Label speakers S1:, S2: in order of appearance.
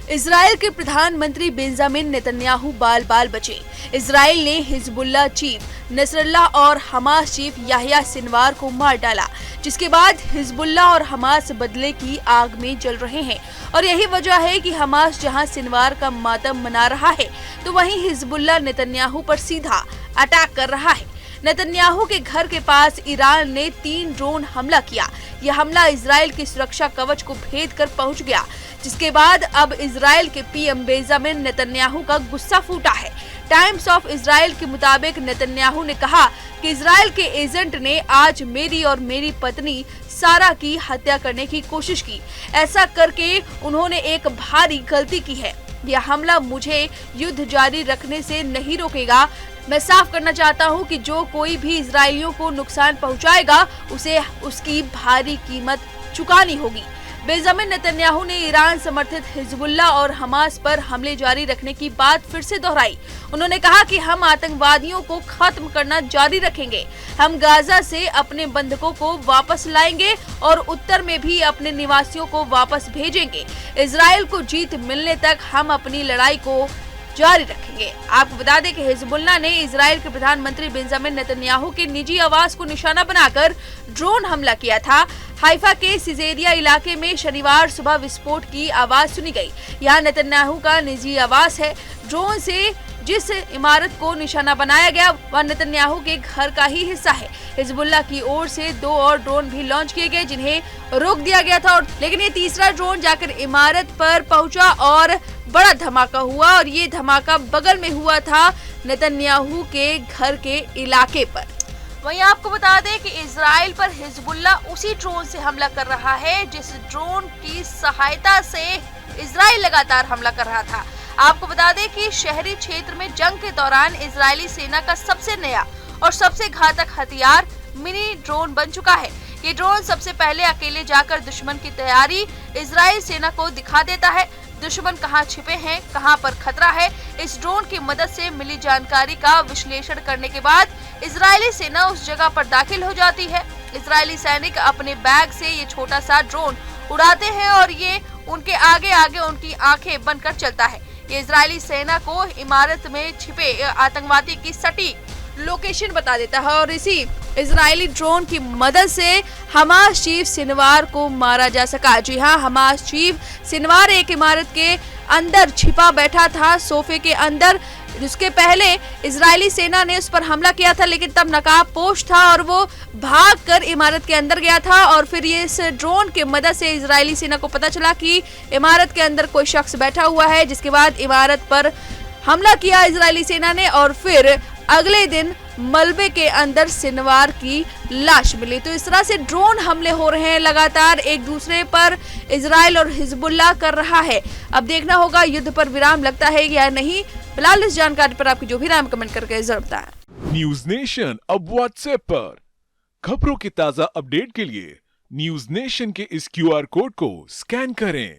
S1: Israel के प्रधानमंत्री Benjamin Netanyahu बाल बाल बचे। इजराइल ने हिजबुल्लाह चीफ नसरल्लाह और हमास चीफ याह्या सिनवार को मार डाला, जिसके बाद हिजबुल्लाह और हमास बदले की आग में जल रहे हैं। और यही वजह है कि हमास जहां सिनवार का मातम मना रहा है, तो वहीं हिजबुल्लाह नेतन्याहू पर सीधा अटैक कर रहा है। नेतन्याहू के घर के पास ईरान ने 3 ड्रोन हमला किया। यह हमला इजराइल की सुरक्षा कवच को भेद कर पहुंच गया, जिसके बाद अब इजराइल के पीएम बेंजामिन नेतन्याहू का गुस्सा फूटा है। टाइम्स ऑफ इजराइल के मुताबिक नेतन्याहू ने कहा कि इजराइल के एजेंट ने आज मेरी और मेरी पत्नी सारा की हत्या करने की कोशिश की। ऐसा करके उन्होंने एक भारी गलती की है। यह हमला मुझे युद्ध जारी रखने से नहीं रोकेगा। मैं साफ करना चाहता हूं कि जो कोई भी इजरायलियों को नुकसान पहुंचाएगा, उसे उसकी भारी कीमत चुकानी होगी। बेंजामिन नेतन्याहू ने ईरान समर्थित हिजबुल्लाह और हमास पर हमले जारी रखने की बात फिर से दोहराई। उन्होंने कहा कि हम आतंकवादियों को खत्म करना जारी रखेंगे। हम गाजा से अपने बंधकों को वापस लाएंगे और उत्तर में भी अपने निवासियों को वापस भेजेंगे। इजराइल को जीत मिलने तक हम अपनी लड़ाई को जारी रखेंगे। आपको बता दें कि हिजबुल्लाह ने इजराइल के प्रधानमंत्री बेंजामिन नेतन्याहू के निजी आवास को निशाना बनाकर ड्रोन हमला किया था। हाइफा के सिजेरिया इलाके में शनिवार सुबह विस्फोट की आवाज सुनी गई। यहाँ नेतन्याहू का निजी आवास है। ड्रोन से जिस इमारत को निशाना बनाया गया, वह नेतन्याहू के घर का ही हिस्सा है। हिजबुल्लाह की ओर से 2 और ड्रोन भी लॉन्च किए गए, जिन्हें रोक दिया गया था, लेकिन ये तीसरा ड्रोन जाकर इमारत पर पहुंचा और बड़ा धमाका हुआ। और ये धमाका बगल में हुआ था नेतन्याहू के घर के इलाके पर। वहीं आपको बता दें कि इजराइल पर हिजबुल्लाह उसी ड्रोन से हमला कर रहा है, जिस ड्रोन की सहायता से इजराइल लगातार हमला कर रहा था। आपको बता दें कि शहरी क्षेत्र में जंग के दौरान इजरायली सेना का सबसे नया और सबसे घातक हथियार मिनी ड्रोन बन चुका है। ये ड्रोन सबसे पहले अकेले जाकर दुश्मन की तैयारी इजराइल सेना को दिखा देता है। दुश्मन कहां छिपे हैं, कहां पर खतरा है, इस ड्रोन की मदद से मिली जानकारी का विश्लेषण करने के बाद इजरायली सेना उस जगह पर दाखिल हो जाती है। इजरायली सैनिक अपने बैग से ये छोटा सा ड्रोन उड़ाते हैं और ये उनके आगे आगे उनकी आंखें बनकर चलता है। ये इजरायली सेना को इमारत में छिपे आतंकवादी की सटीक लोकेशन बता देता है और इसी इजरायली ड्रोन की मदद से हमास चीफ सिनवार को मारा जा सका। जी हाँ, हमास चीफ सिनवार एक इमारत के अंदर छिपा बैठा था, सोफे के अंदर, जिसके पहले इजरायली सेना ने उस पर हमला किया था, लेकिन तब नकाबपोश था और वो भागकर इमारत के अंदर गया था। और फिर ये इस ड्रोन की मदद से इजरायली सेना को पता चला कि इमारत के अंदर कोई शख्स बैठा हुआ है, जिसके बाद इमारत पर हमला किया इजरायली सेना ने। और फिर अगले दिन मलबे के अंदर सिनवार की लाश मिली। तो इस तरह से ड्रोन हमले हो रहे हैं लगातार, एक दूसरे पर इजराइल और हिजबुल्लाह कर रहा है। अब देखना होगा युद्ध पर विराम लगता है या नहीं। फिलहाल इस जानकारी पर आपकी जो भी राय कमेंट करके जरूर बताएं।
S2: न्यूज नेशन अब व्हाट्सएप पर खबरों के ताजा अपडेट के लिए न्यूज नेशन के इस QR कोड को स्कैन करें।